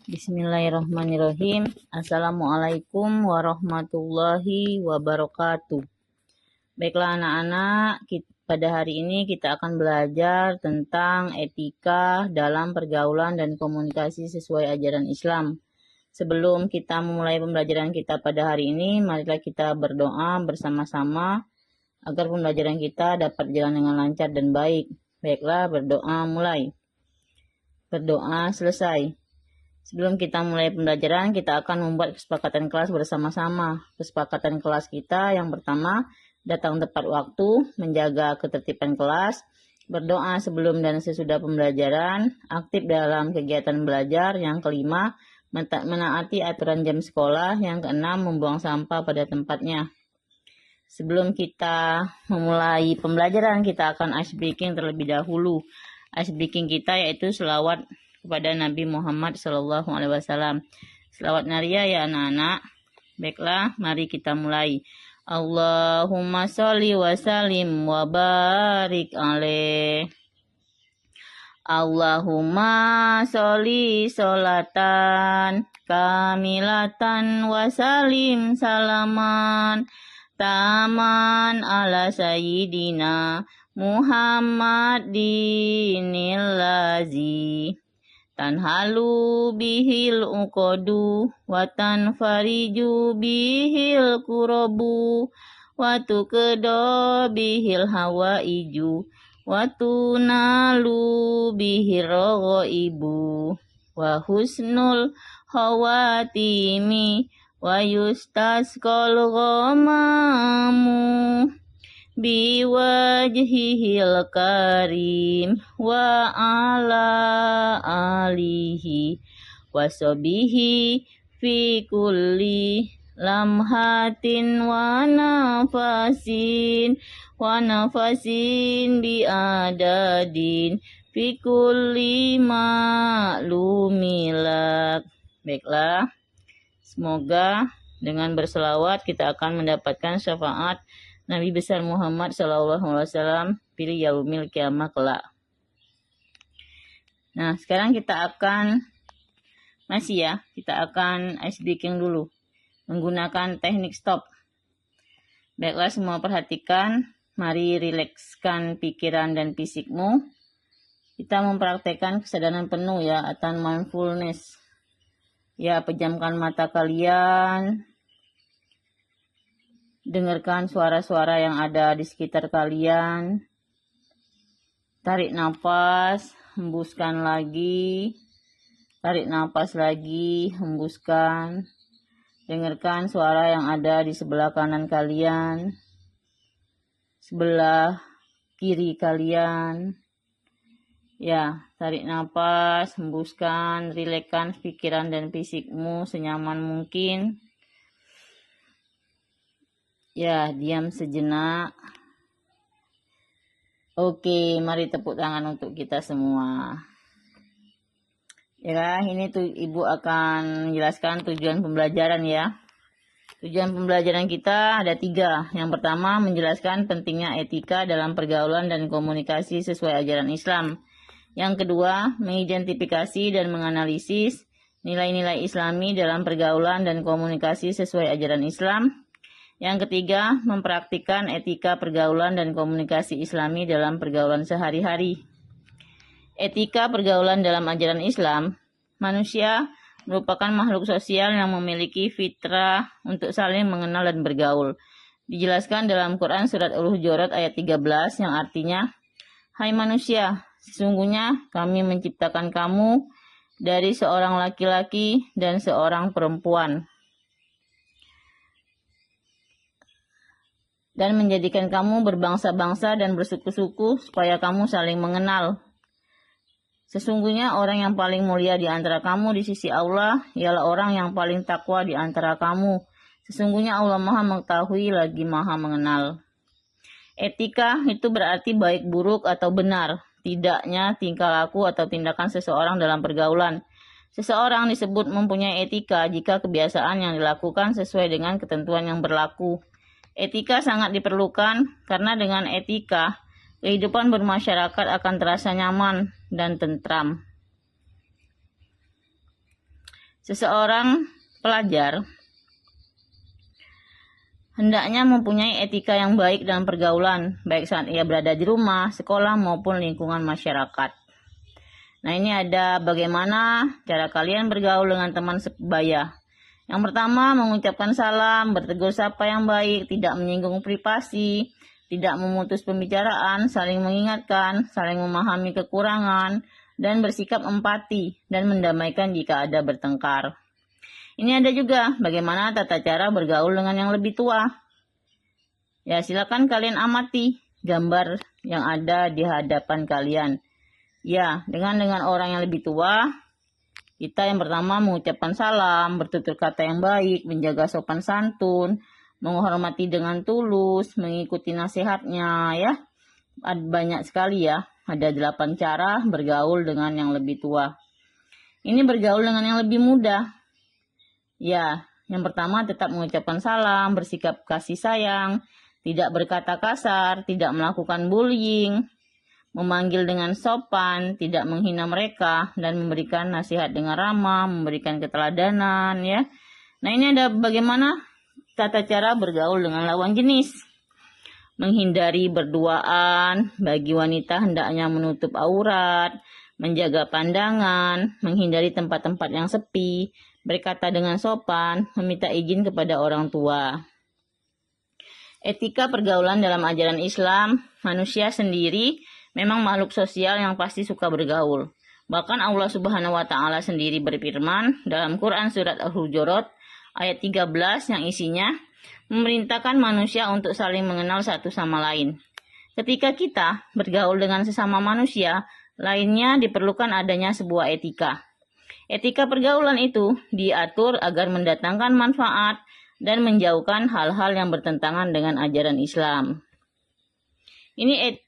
Bismillahirrahmanirrahim. Assalamualaikum warahmatullahi wabarakatuh. Baiklah anak-anak, pada hari ini kita akan belajar tentang etika dalam pergaulan dan komunikasi sesuai ajaran Islam. Sebelum kita memulai pembelajaran kita pada hari ini, marilah kita berdoa bersama-sama agar pembelajaran kita dapat berjalan dengan lancar dan baik. Baiklah, berdoa mulai. Berdoa selesai. Sebelum kita mulai pembelajaran, kita akan membuat kesepakatan kelas bersama-sama. Kesepakatan kelas kita yang pertama, datang tepat waktu, menjaga ketertiban kelas, berdoa sebelum dan sesudah pembelajaran, aktif dalam kegiatan belajar. Yang kelima, menaati aturan jam sekolah. Yang keenam, membuang sampah pada tempatnya. Sebelum kita memulai pembelajaran, kita akan ice breaking terlebih dahulu. Ice breaking kita yaitu selawat kepada Nabi Muhammad SAW. Selawat Naria ya anak-anak. Baiklah, mari kita mulai. Allahumma sholli wa sallim wa barik alaih. Allahumma sholli sholatan kamilatan wa salim salaman taman ala sayyidina Muhammadinil lazi tanhalu bihil uqadu wa tanfariju bihil kurobu wa tuqda bihil hawaiju wa tunalu bihil rogoibu wa husnul hawatimi wa yustasqal ghamamu biwajhihil karim wa ala alihi wa sobihi fi kulli lamhatin wa nafasin bi adadin fi kulli ma'lumilak. Baiklah, semoga dengan berselawat kita akan mendapatkan syafaat Nabi besar Muhammad SAW pilih yaumil kiamah kelak. Nah, sekarang kita akan kita akan ice breaking dulu menggunakan teknik stop. Baiklah, semua perhatikan, mari rilekskan pikiran dan fisikmu. Kita mempraktekkan kesadaran penuh ya, atau mindfulness. Ya, pejamkan mata kalian. Dengarkan suara-suara yang ada di sekitar kalian. Tarik nafas, hembuskan lagi. Tarik nafas lagi, hembuskan. Dengarkan suara yang ada di sebelah kanan kalian. Sebelah kiri kalian. Ya, tarik nafas, hembuskan, rilekskan pikiran dan fisikmu senyaman mungkin. Ya, diam sejenak. Oke, mari tepuk tangan untuk kita semua. Ya, ini tuh Ibu akan menjelaskan tujuan pembelajaran ya. Tujuan pembelajaran kita ada 3. Yang pertama, menjelaskan pentingnya etika dalam pergaulan dan komunikasi sesuai ajaran Islam. Yang kedua, mengidentifikasi dan menganalisis nilai-nilai Islami dalam pergaulan dan komunikasi sesuai ajaran Islam. Yang ketiga, mempraktikkan etika pergaulan dan komunikasi Islami dalam pergaulan sehari-hari. Etika pergaulan dalam ajaran Islam, manusia merupakan makhluk sosial yang memiliki fitrah untuk saling mengenal dan bergaul. Dijelaskan dalam Quran surat Al-Hujurat ayat 13 yang artinya, "Hai manusia, sesungguhnya kami menciptakan kamu dari seorang laki-laki dan seorang perempuan, dan menjadikan kamu berbangsa-bangsa dan bersuku-suku supaya kamu saling mengenal. Sesungguhnya orang yang paling mulia di antara kamu di sisi Allah ialah orang yang paling takwa di antara kamu. Sesungguhnya Allah Maha mengetahui lagi Maha mengenal." Etika itu berarti baik buruk atau benar, tidaknya tingkah laku atau tindakan seseorang dalam pergaulan. Seseorang disebut mempunyai etika jika kebiasaan yang dilakukan sesuai dengan ketentuan yang berlaku. Etika sangat diperlukan karena dengan etika, kehidupan bermasyarakat akan terasa nyaman dan tentram. Seseorang pelajar hendaknya mempunyai etika yang baik dalam pergaulan, baik saat ia berada di rumah, sekolah, maupun lingkungan masyarakat. Nah, ini ada bagaimana cara kalian bergaul dengan teman sebaya. Yang pertama, mengucapkan salam, bertegur sapa yang baik, tidak menyinggung privasi, tidak memutus pembicaraan, saling mengingatkan, saling memahami kekurangan, dan bersikap empati dan mendamaikan jika ada bertengkar. Ini ada juga bagaimana tata cara bergaul dengan yang lebih tua. Ya, silakan kalian amati gambar yang ada di hadapan kalian. Ya, dengan orang yang lebih tua, kita yang pertama mengucapkan salam, bertutur kata yang baik, menjaga sopan santun, menghormati dengan tulus, mengikuti nasihatnya, ya. Banyak sekali ya. Ada 8 cara bergaul dengan yang lebih tua. Ini bergaul dengan yang lebih muda. Ya, yang pertama tetap mengucapkan salam, bersikap kasih sayang, tidak berkata kasar, tidak melakukan bullying, memanggil dengan sopan, tidak menghina mereka, dan memberikan nasihat dengan ramah, memberikan keteladanan, ya. Nah, ini ada bagaimana tata cara bergaul dengan lawan jenis. Menghindari berduaan, bagi wanita hendaknya menutup aurat, menjaga pandangan, menghindari tempat-tempat yang sepi, berkata dengan sopan, meminta izin kepada orang tua. Etika pergaulan dalam ajaran Islam, manusia sendiri memang makhluk sosial yang pasti suka bergaul. Bahkan Allah Subhanahu wa Ta'ala sendiri berfirman dalam Quran surat Al-Hujurat ayat 13 yang isinya memerintahkan manusia untuk saling mengenal satu sama lain. Ketika kita bergaul dengan sesama manusia, lainnya diperlukan adanya sebuah etika. Etika pergaulan itu diatur agar mendatangkan manfaat dan menjauhkan hal-hal yang bertentangan dengan ajaran Islam. Ini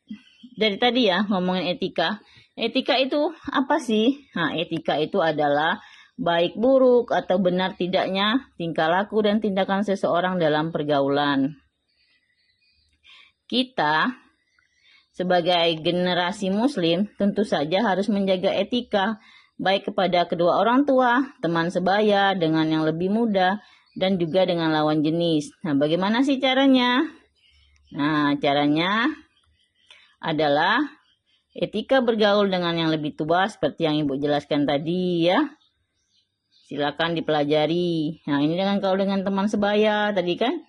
dari tadi ya ngomongin etika. Etika itu apa sih? Nah, etika itu adalah baik buruk atau benar tidaknya tingkah laku dan tindakan seseorang dalam pergaulan. Kita sebagai generasi muslim tentu saja harus menjaga etika baik kepada kedua orang tua, teman sebaya, dengan yang lebih muda, dan juga dengan lawan jenis. Nah, bagaimana sih caranya? Nah, caranya adalah etika bergaul dengan yang lebih tua seperti yang Ibu jelaskan tadi ya. Silakan dipelajari. Nah, ini dengan teman sebaya tadi kan.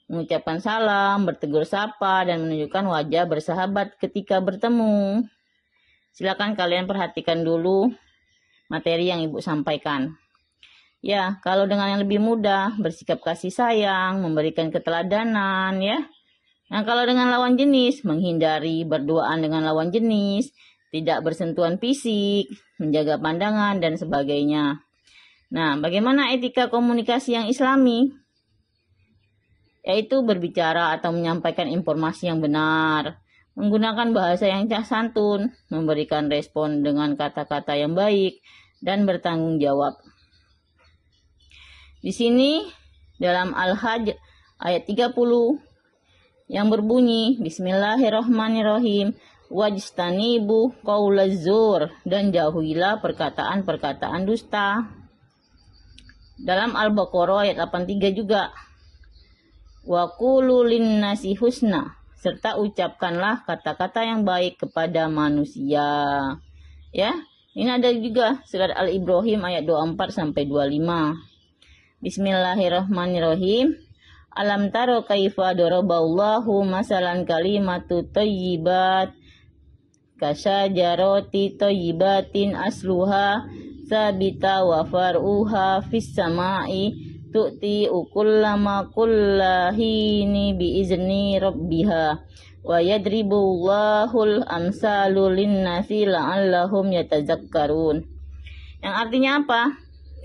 Mengucapkan salam, bertegur sapa, dan menunjukkan wajah bersahabat ketika bertemu. Silakan kalian perhatikan dulu materi yang Ibu sampaikan. Ya, kalau dengan yang lebih muda, bersikap kasih sayang, memberikan keteladanan ya. Nah, kalau dengan lawan jenis, menghindari berduaan dengan lawan jenis, tidak bersentuhan fisik, menjaga pandangan, dan sebagainya. Nah, bagaimana etika komunikasi yang islami? Yaitu berbicara atau menyampaikan informasi yang benar, menggunakan bahasa yang santun, memberikan respon dengan kata-kata yang baik, dan bertanggung jawab. Di sini, dalam Al-Hajj ayat 30, yang berbunyi, Bismillahirrahmanirrahim, wajtanibu qaulaz zur, dan jauhilah perkataan-perkataan dusta. Dalam Al-Baqarah ayat 83 juga, wa qulu linnasi husna, serta ucapkanlah kata-kata yang baik kepada manusia. Ya, ini ada juga surat Al-Ibrahim ayat 24 sampai 25. Bismillahirrahmanirrahim. Alam taro kaifa daraballahu masalan kalimatu thayyibat kasyajarati thayyibatin asluha sabita wa far'uha fis sama'i tu'ti ukullama kullahini biizni rabbiha wa yadribullahul amsalu linnasi la'allahum yatazakkarun. Yang artinya apa?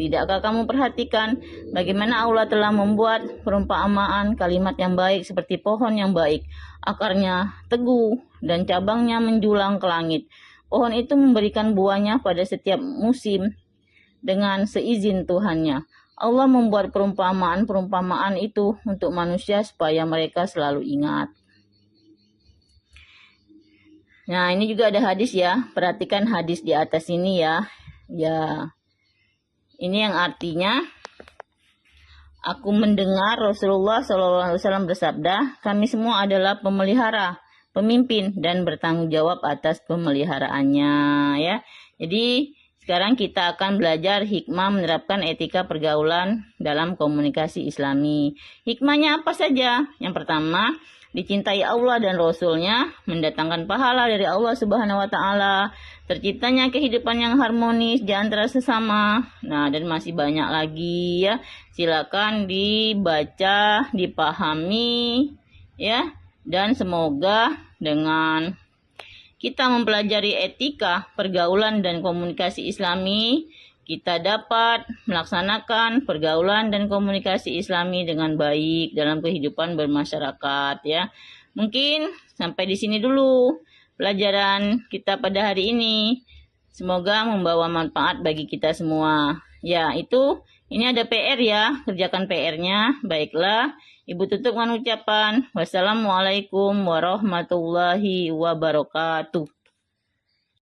Tidakkah kamu perhatikan bagaimana Allah telah membuat perumpamaan kalimat yang baik seperti pohon yang baik, akarnya teguh dan cabangnya menjulang ke langit. Pohon itu memberikan buahnya pada setiap musim dengan seizin Tuhannya. Allah membuat perumpamaan-perumpamaan itu untuk manusia supaya mereka selalu ingat. Nah, ini juga ada hadis ya. Perhatikan hadis di atas ini ya. Ya. Ini yang artinya, aku mendengar Rasulullah SAW bersabda, kami semua adalah pemelihara, pemimpin, dan bertanggung jawab atas pemeliharaannya. Ya, jadi sekarang kita akan belajar hikmah menerapkan etika pergaulan dalam komunikasi Islami. Hikmahnya apa saja? Yang pertama, dicintai Allah dan Rasul-Nya, mendatangkan pahala dari Allah Subhanahu wa Ta'ala, terciptanya kehidupan yang harmonis di antara sesama. Nah, dan masih banyak lagi ya. Silakan dibaca, dipahami ya, dan semoga dengan kita mempelajari etika pergaulan dan komunikasi Islami, kita dapat melaksanakan pergaulan dan komunikasi Islami dengan baik dalam kehidupan bermasyarakat ya. Mungkin sampai di sini dulu pelajaran kita pada hari ini. Semoga membawa manfaat bagi kita semua. Ya, ini ada PR ya, kerjakan PR-nya. Baiklah, Ibu tutup dengan ucapan wassalamualaikum warahmatullahi wabarakatuh.